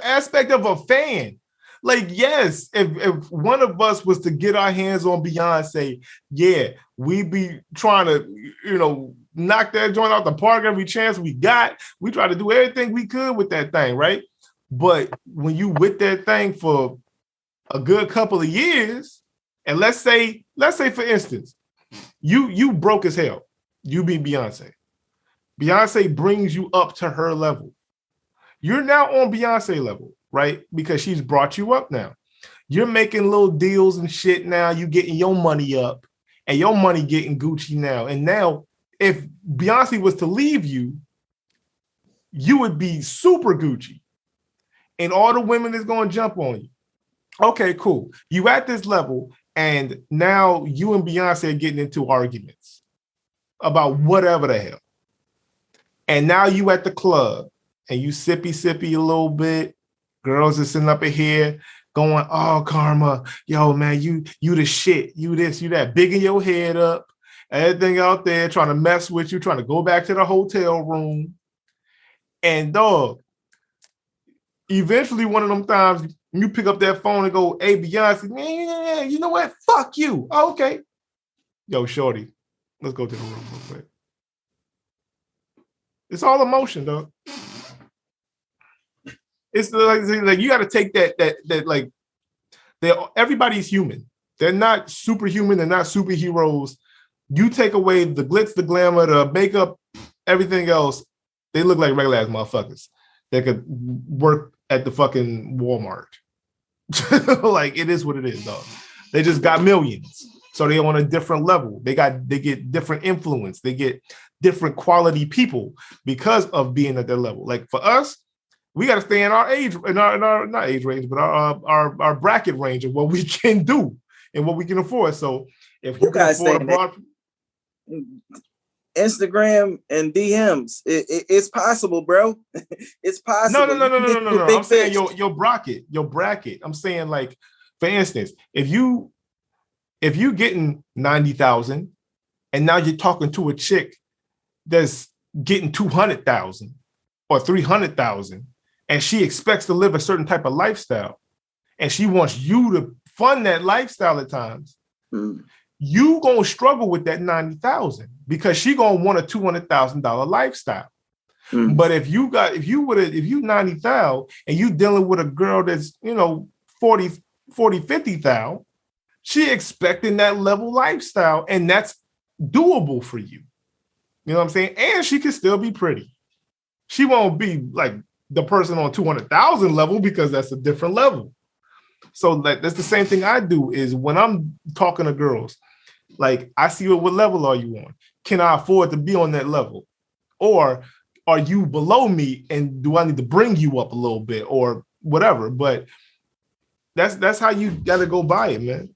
aspect of a fan. Like, yes, if one of us was to get our hands on Beyonce, yeah, we'd be trying to, knock that joint out the park every chance we got. We try to do everything we could with that thing, right? But when you with that thing for a good couple of years, and let's say for instance, you broke as hell. You be Beyonce. Beyonce brings you up to her level. You're now on Beyonce level, right? Because she's brought you up now. You're making little deals and shit now. You getting your money up, and your money getting Gucci now. And now, if Beyonce was to leave you, you would be super Gucci. And all the women is going to jump on you. Okay, cool. You at this level, and now you and Beyonce are getting into arguments about whatever the hell. And now you at the club, and you sippy a little bit. Girls are sitting up in here going, oh, Karma, yo, man, you the shit. You this, you that. Bigging your head up. Everything out there trying to mess with you, trying to go back to the hotel room. And dog, eventually one of them times you pick up that phone and go, hey, Beyonce, man, you know what? Fuck you. Oh, okay. Yo, shorty, let's go to the room real quick. It's all emotion, dog. It's like you got to take that like everybody's human. They're not superhuman. They're not superheroes. You take away the glitz, the glamour, the makeup, everything else, they look like regular ass motherfuckers that could work at the fucking Walmart. Like, it is what it is, dog. They just got millions. So they're on a different level. They get different influence. They get different quality people because of being at their level. Like for us, we got to stay in our age, in our not age range, but our bracket range of what we can do and what we can afford. So if you can afford a broad, Instagram and DMs, it's possible, bro. It's possible. No. I'm saying your bracket. I'm saying, like, for instance, if you getting 90,000 and now you're talking to a chick that's getting 200,000 or 300,000, and she expects to live a certain type of lifestyle, and she wants you to fund that lifestyle at times, you gonna struggle with that 90,000 because she gonna want a $200,000 lifestyle. But if you 90,000 and you dealing with a girl that's 50,000, she expecting that level lifestyle, and that's doable for you. You know what I'm saying? And she can still be pretty. She won't be like the person on 200,000 level because that's a different level. So that's the same thing I do is when I'm talking to girls, like I see what level are you on? Can I afford to be on that level? Or are you below me and do I need to bring you up a little bit or whatever? But that's how you got to go by it, man.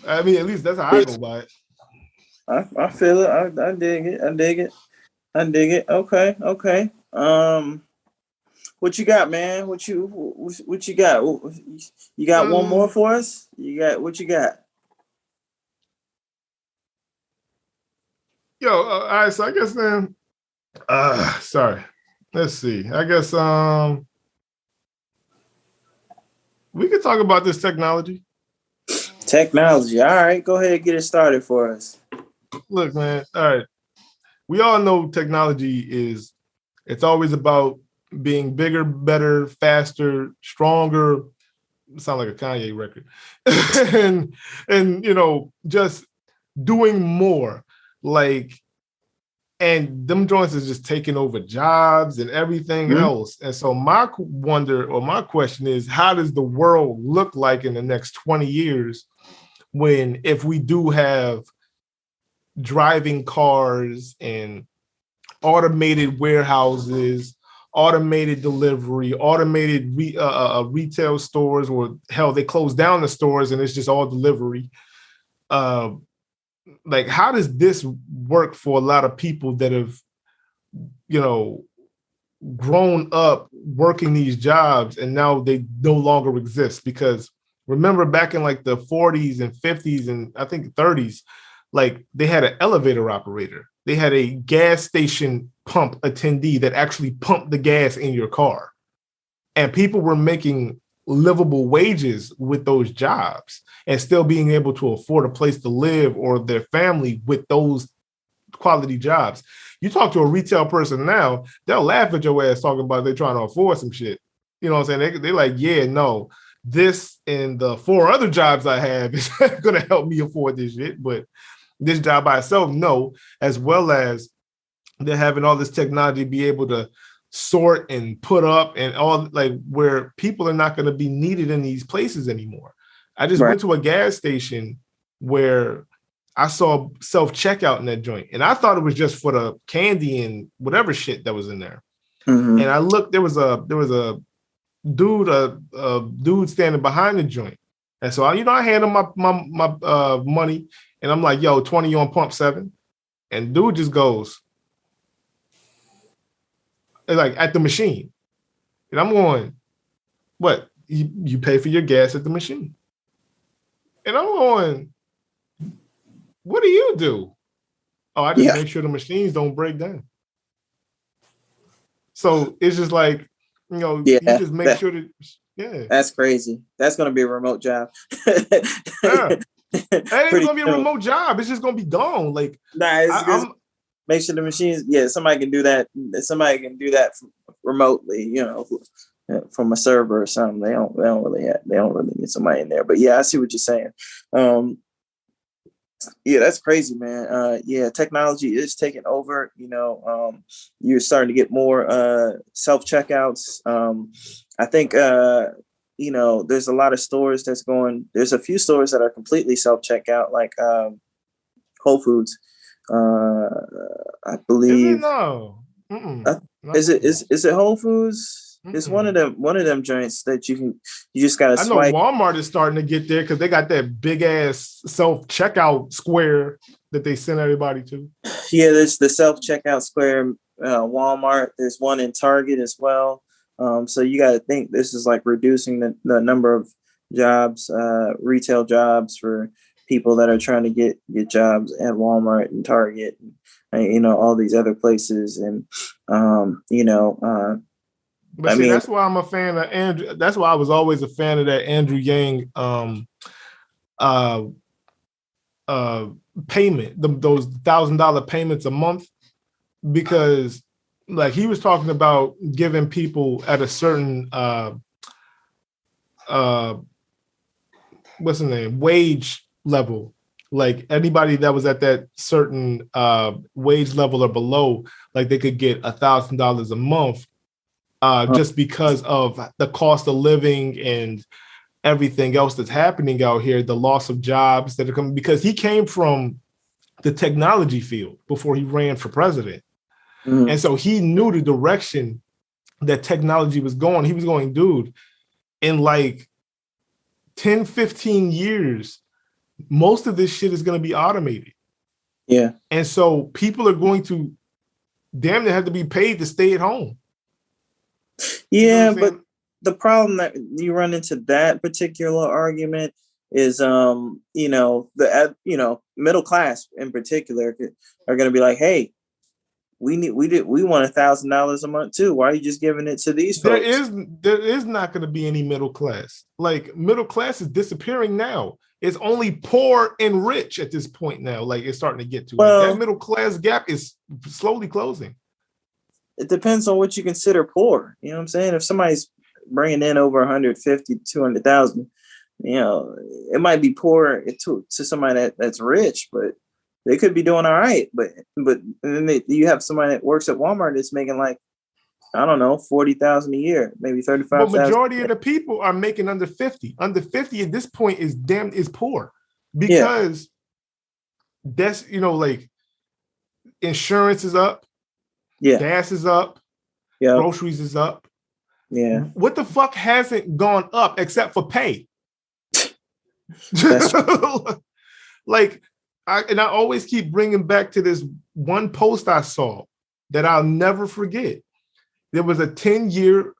I mean, at least that's how I go by it. I feel it. I dig it. I dig it. Okay. What you got, man? What you got? You got one more for us? You got what you got? Yo, all right. So I guess then, sorry. Let's see. I guess we could talk about this technology. Technology. All right, go ahead and get it started for us. Look, man. All right. We all know technology it's always about being bigger, better, faster, stronger. Sound like a Kanye record. and just doing more. Like, and them joints is just taking over jobs and everything else. And so my question is, how does the world look like in the next 20 years if we do have driving cars and automated warehouses, automated delivery, automated retail stores, or hell, they close down the stores and it's just all delivery. Like, how does this work for a lot of people that have, grown up working these jobs and now they no longer exist? Because remember back in like the 40s and 50s and I think 30s, like they had an elevator operator. They had a gas station pump attendee that actually pumped the gas in your car. And people were making livable wages with those jobs and still being able to afford a place to live or their family with those quality jobs. You talk to a retail person now, they'll laugh at your ass talking about they're trying to afford some shit. You know what I'm saying? They're like, yeah, no, this and the 4 other jobs I have is going to help me afford this shit. But this job by itself, no, as well as they're having all this technology be able to sort and put up and all, like, where people are not going to be needed in these places anymore. I just went to a gas station where I saw self-checkout in that joint, and I thought it was just for the candy and whatever shit that was in there. And I looked, there was a dude standing behind the joint. And so I hand him my money, and I'm like, yo, 20 on pump 7. And dude just goes, like, at the machine. And I'm going, what? You pay for your gas at the machine. And I'm going, what do you do? Oh, I just make sure the machines don't break down. So it's just like, you just make sure that, That's crazy. That's going to be a remote job. It ain't going to be a remote job. It's just going to be gone. Like, make sure the machines, somebody can do that. Somebody can do that remotely, from a server or something. They don't really need somebody in there. But I see what you're saying. That's crazy, man. Technology is taking over. You're starting to get more self-checkouts. I think there's a lot of stores there's a few stores that are completely self-checkout, like Whole Foods. I believe. Is it Whole Foods? It's one of them joints that you just gotta swipe. I know Walmart is starting to get there because they got that big ass self-checkout square that they send everybody to. Yeah, there's the self-checkout square, Walmart. There's one in Target as well. So you got to think this is like reducing the number of jobs, retail jobs for people that are trying to get jobs at Walmart and Target and all these other places. And that's why I'm a fan of Andrew. That's why I was always a fan of that Andrew Yang payment, those $1,000 payments a month, because like he was talking about giving people at a certain what's the name, wage level, like anybody that was at that certain wage level or below, like they could get $1,000 a month. Just because of the cost of living and everything else that's happening out here, the loss of jobs that are coming, because he came from the technology field before he ran for president. And so he knew the direction that technology was going. He was going, dude, in like 10, 15 years, most of this shit is going to be automated. Yeah. And so people are going to damn near have to be paid to stay at home. Yeah, but the problem that you run into that particular argument is, middle class in particular are going to be like, hey, we want $1,000 a month too. Why are you just giving it to these folks? There is not going to be any middle class. Like, middle class is disappearing now. It's only poor and rich at this point now. Like, it's starting to get to, Well, like, that middle class gap is slowly closing. It depends on what you consider poor. You know what I'm saying? If somebody's bringing in over 150, 200,000, it might be poor to somebody that's rich, but they could be doing all right. But then you have somebody that works at Walmart that's making like, I don't know, 40,000 a year, maybe 35,000. But majority of the people are making under 50. Under 50 at this point is poor, because that's, like, insurance is up, gas is up, groceries is up. Yeah. What the fuck hasn't gone up except for pay? Like, I always keep bringing back to this one post I saw that I'll never forget. There was a 10-year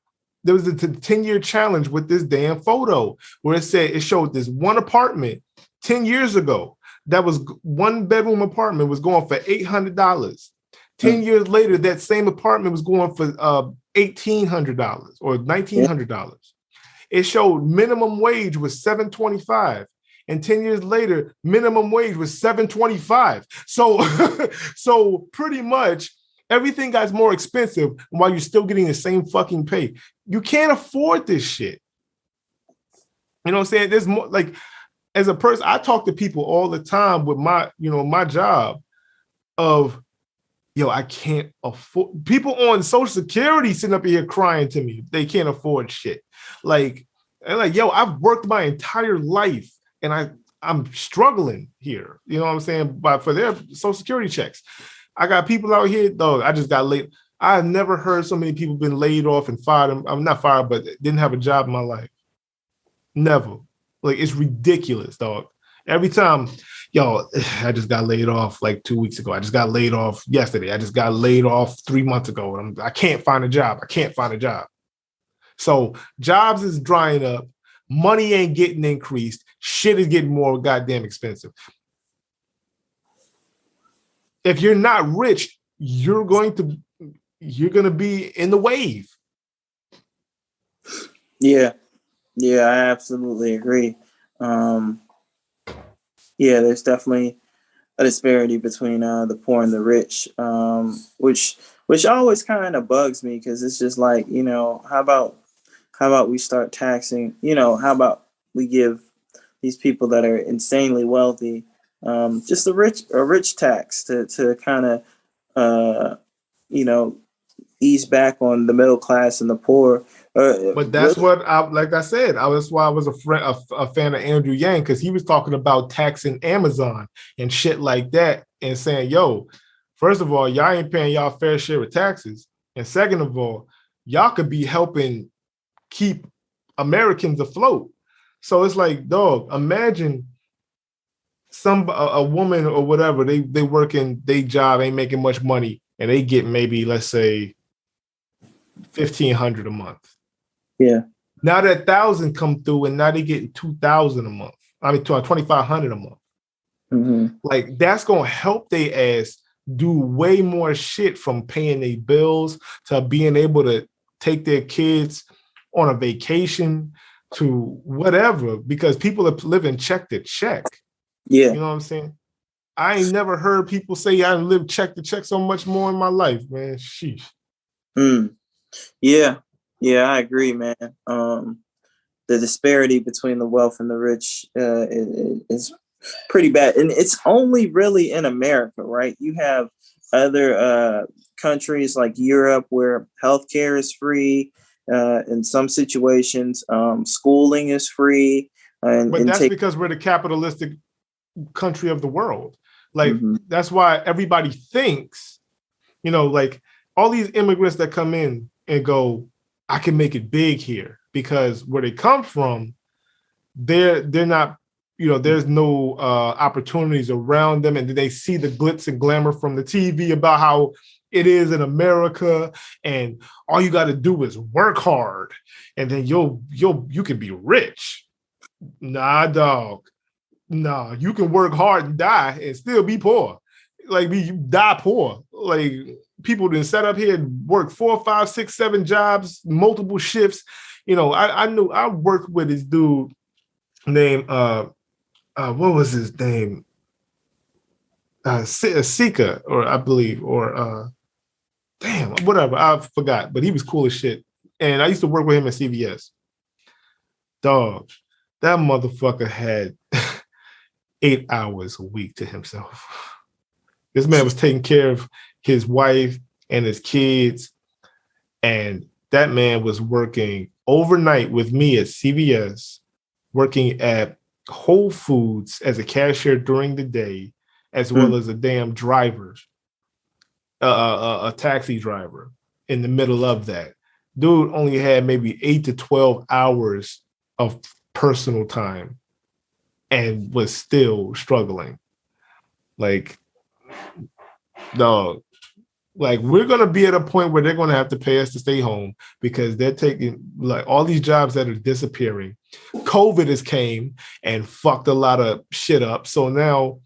challenge with this damn photo where it showed this one apartment 10 years ago that was one bedroom apartment was going for $800. 10 years later, that same apartment was going for $1,800 or $1,900. It showed minimum wage was $7.25. And 10 years later, minimum wage was $7.25. So pretty much everything got more expensive while you're still getting the same fucking pay. You can't afford this shit. You know what I'm saying? There's more, like, as a person, I talk to people all the time with my job of, I can't afford. People on Social Security sitting up here crying to me. They can't afford shit. Like, I've worked my entire life and I'm struggling here. You know what I'm saying? But for their Social Security checks, I got people out here, though. I just got laid. I've never heard so many people been laid off and fired. I'm not fired, but didn't have a job in my life. Never. Like, it's ridiculous, dog. Every time, I just got laid off like 2 weeks ago. I just got laid off yesterday. I just got laid off 3 months ago. I can't find a job. So jobs is drying up. Money ain't getting increased. Shit is getting more goddamn expensive. If you're not rich, you're going to be in the wave. Yeah, I absolutely agree. There's definitely a disparity between the poor and the rich, which always kind of bugs me, because it's just like, how about we start taxing? How about we give these people that are insanely wealthy just a rich tax to kind of ease back on the middle class and the poor. But that's what I said. That's why I was a fan of Andrew Yang, because he was talking about taxing Amazon and shit like that, and saying, first of all, y'all ain't paying y'all fair share of taxes, and second of all, y'all could be helping keep Americans afloat. So it's like, dog, imagine a woman or whatever, they working, they job ain't making much money, and they get maybe, let's say, $1,500 a month. Yeah. Now that 1,000 come through, and now they getting 2,000 a month. I mean, 2,500 a month. Mm-hmm. Like, that's gonna help they ass do way more shit, from paying their bills to being able to take their kids on a vacation to whatever, because people are living check to check. Yeah. You know what I'm saying? I ain't never heard people say I live check to check so much more in my life, man. Sheesh. Yeah, I agree, man. The disparity between the wealth and the rich is pretty bad, and it's only really in America, right? You have other countries like Europe where healthcare is free. In some situations, schooling is free. But that's because we're the capitalistic country of the world. Like, that's why everybody thinks, like, all these immigrants that come in and go, I can make it big here, because where they come from, they're not, there's no opportunities around them, and they see the glitz and glamour from the TV about how it is in America, and all you got to do is work hard, and then you can be rich. Nah, dog. Nah, you can work hard and die and still be poor. Like you die poor. Like people didn't set up here and work 4, 5, 6, 7 jobs, multiple shifts. You know, I worked with this dude named what was his name? Sika, or I believe, or damn, whatever. I forgot, but he was cool as shit. And I used to work with him at CVS. Dog, that motherfucker had 8 hours a week to himself. This man was taking care of his wife and his kids, and that man was working overnight with me at CVS, working at Whole Foods as a cashier during the day, as well as a damn driver, a taxi driver in the middle of that. Dude only had maybe 8 to 12 hours of personal time and was still struggling. Like, dog, like we're going to be at a point where they're going to have to pay us to stay home because they're taking like all these jobs that are disappearing. COVID has came and fucked a lot of shit up. So now,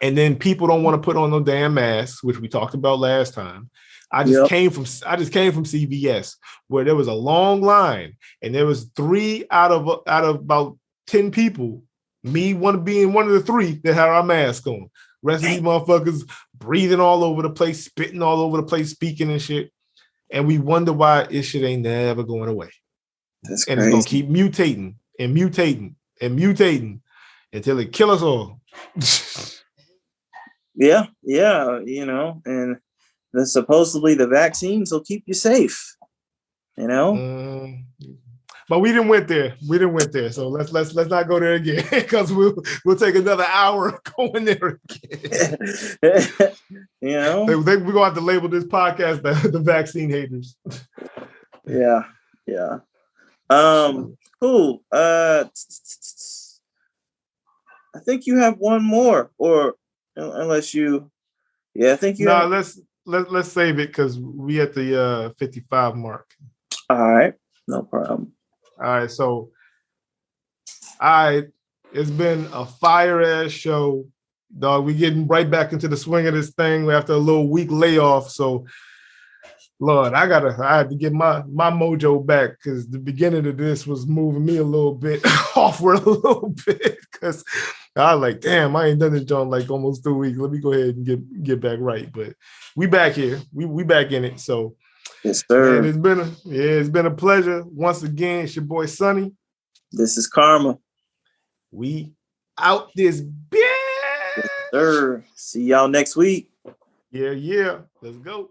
and then people don't want to put on no damn masks, which we talked about last time. I just came from CVS where there was a long line and there was 3 out of about 10 people, me being one of the 3 that had our mask on. Rest of these motherfuckers breathing all over the place, spitting all over the place, speaking and shit. And we wonder why this shit ain't never going away. That's and crazy. It's gonna keep mutating and mutating and mutating until it kill us all. Yeah, you know, and supposedly the vaccines will keep you safe, you know. But we didn't went there. So let's not go there again because we'll take another hour going there again. You know, we're gonna have to label this podcast the vaccine haters. Yeah. Cool. I think you have one more, or unless you. Yeah, I think you. No, let's save it because we at the 55 mark. All right, no problem. All right, so it's been a fire ass show, dog. We getting right back into the swing of this thing after a little week layoff. So, Lord, I had to get my mojo back because the beginning of this was moving me a little bit offward a little bit because I was like, damn, I ain't done this joint like almost 2 weeks. Let me go ahead and get back right. But we back here. We back in it. So. Yes, sir. And it's been a pleasure. Once again, it's your boy Sonny. This is Karma. We out this bitch. Yes, sir. See y'all next week. Yeah. Let's go.